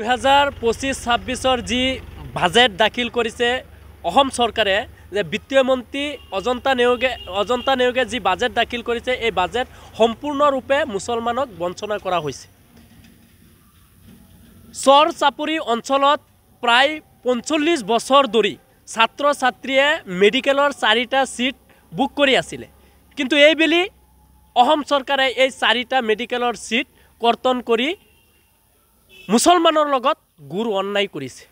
2025-26 जी budget दाखिल करिছে অসম চৰকাৰে যে বিত্তীয় মন্ত্ৰী অজন্তা নেওগে जी बाजेट दाखिल करिছে এই बाजेट সম্পূৰ্ণৰূপে মুছলমানক বঞ্চনা কৰা হৈছে। চৰ চাপৰি অঞ্চলত প্ৰায় 45 বছৰ ধৰি ছাত্ৰ ছাত্ৰীয়ে মেডিকেলৰ 4টা সিট বুক কৰি আছিল, কিন্তু এইবেলি অসম চৰকাৰে এই 4টা মেডিকেলৰ সিট কৰ্তন কৰি মুছলমানৰ লগত গুৰ অন্যায় কৰিছে।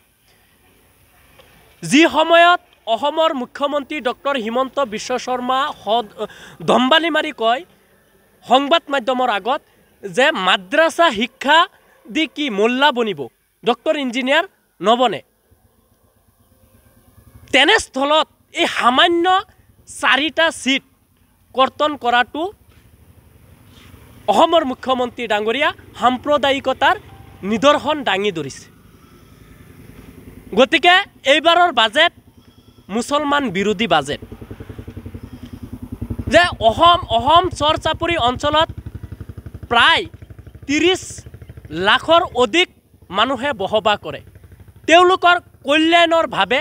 যি সময়ত অসমৰ মুখ্যমন্ত্ৰী ডক্টৰ হিমন্ত বিশ্ব শৰ্মা দম্বালি মাৰি কয় সংবাদ মাধ্যমৰ আগত যে মাদ্ৰাছা শিক্ষা দি কি মোল্লা বনিব, ডক্টৰ ইঞ্জিনিয়াৰ নবনে, তেনেস্থলত এই সামান্য 4টা সিট কৰ্তন কৰাটো অসমৰ মুখ্যমন্ত্ৰী ডাঙৰীয়া সাম্প্ৰদায়িকতাৰ নিদৰ্শন দাঙি ধৰিছে। গতিকে এইবাৰৰ বাজেট মুছলমান বিৰোধী বাজেট। যে অসম চৰ চাপৰি অঞ্চলত প্ৰায় 30 লাখৰ অধিক মানুহে বসবাস কৰে। তেওঁলোকৰ কল্যাণৰ ভাৱে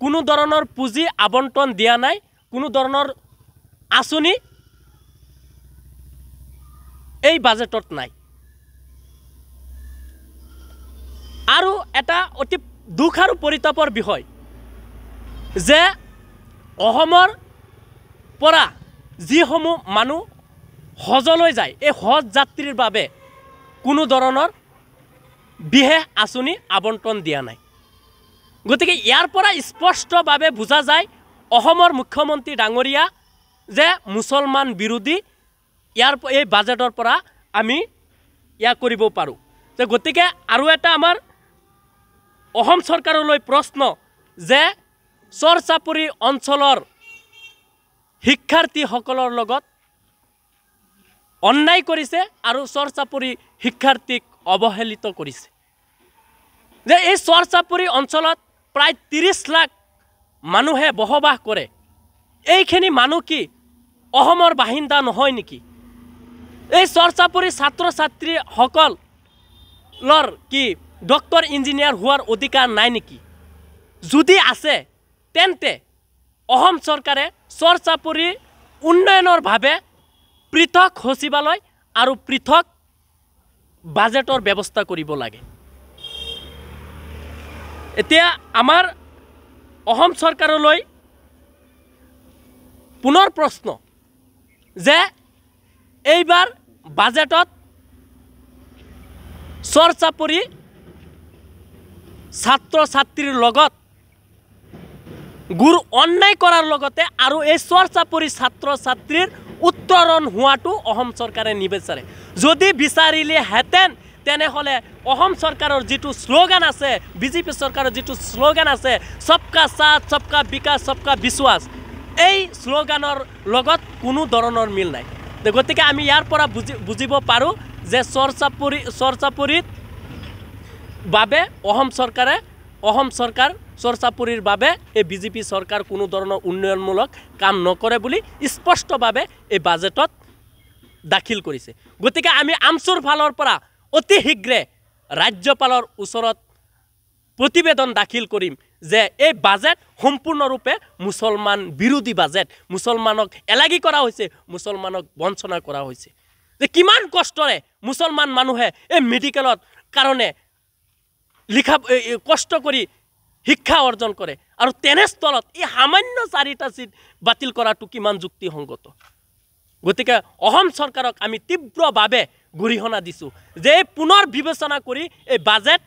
কোনো ধৰণৰ পুঁজি আবণ্টন দিয়া নাই, কোনো ধৰণৰ আঁচনি এই বাজেটত নাই। আৰু এটা অতি দুখ আৰু পৰিতাপৰ বিষয় যে অসমৰ পৰা যিসমূহ মানুহ হজলৈ যায়, এই হজ যাত্ৰীৰ বাবে কোনো ধৰণৰ বিশেষ আঁচনি আবণ্টন দিয়া নাই। গতিকে ইয়াৰ পৰা স্পষ্টভাৱে বুজা যায় অসমৰ মুখ্যমন্ত্ৰী ডাঙৰীয়া যে মুছলমান বিৰোধী। এই বাজেটৰ পৰা আমি ইয়াক কৰিব পাৰোঁ যে গতিকে আৰু এটা আমাৰ অসম চৰকাৰলৈ প্ৰশ্ন যে চৰ চাপৰি অঞ্চলৰ শিক্ষাৰ্থীসকলৰ লগত অন্যায় কৰিছে আৰু চৰ চাপৰি শিক্ষাৰ্থীক অৱহেলিত কৰিছে। যে এই চৰ চাপৰি অঞ্চলত প্ৰায় 30 লাখ মানুহে বসবাস কৰে। এইখিনি মানুহ কি অসমৰ বাসিন্দা নহয় নেকি? এই চৰ চাপৰি ছাত্ৰ ছাত্ৰীসকলৰ কি ডক্টৰ ইঞ্জিনিয়াৰ হোৱাৰ অধিকাৰ নাই নেকি? যদি আছে তেন্তে অসম চৰকাৰে চৰ চাপৰি উন্নয়নৰ ভাৱে পৃথক সচিবালয় আৰু পৃথক বাজেটৰ ব্যৱস্থা কৰিব লাগে। এতিয়া আমাৰ অসম চৰকাৰলৈ পুনৰ প্ৰশ্ন যে এইবাৰ বাজেটত চৰ চাপৰি ছাত্ৰ ছাত্ৰীৰ লগত গুৰ অন্যায় কৰাৰ লগতে আৰু এই চৰ চাপৰি ছাত্ৰ ছাত্ৰীৰ উত্তৰণ হোৱাটো অসম চৰকাৰে নিবিচাৰে। যদি বিচাৰিলেহেঁতেন তেনেহ'লে অসম চৰকাৰৰ যিটো শ্লোগান আছে, বিজেপি চৰকাৰৰ যিটো শ্লোগান আছে সবকা সাথ সবকা বিকাশ সবকা বিশ্বাস, এই শ্লোগানৰ লগত কোনো ধৰণৰ মিল নাই। গতিকে আমি ইয়াৰ পৰা বুজিব পাৰোঁ যে চৰ চাপৰিত বাবে অসম চৰকাৰ চৰ চাপৰিৰ বাবে এই বিজেপি চৰকাৰ কোনো ধৰণৰ উন্নয়নমূলক কাম নকৰে বুলি স্পষ্টভাৱে এই বাজেটত দাখিল কৰিছে। গতিকে আমি আমচুৰ ফালৰ পৰা অতি শীঘ্ৰে ৰাজ্যপালৰ ওচৰত প্ৰতিবেদন দাখিল কৰিম যে এই বাজেট সম্পূৰ্ণৰূপে মুছলমান বিৰোধী বাজেট। মুছলমানক এলাগি কৰা হৈছে, মুছলমানক বঞ্চনা কৰা হৈছে। যে কিমান কষ্টৰে মুছলমান মানুহে এই মেডিকেলৰ কাৰণে কষ্ট কৰি শিক্ষা অৰ্জন কৰে আৰু তেনেস্থলত এই সামান্য 4টা সিট বাতিল কৰাটো কিমান যুক্তিসংগত। গতিকে অসম চৰকাৰক আমি তীব্ৰভাৱে গৰিহণা দিছোঁ যে পুনৰ বিবেচনা কৰি এই বাজেট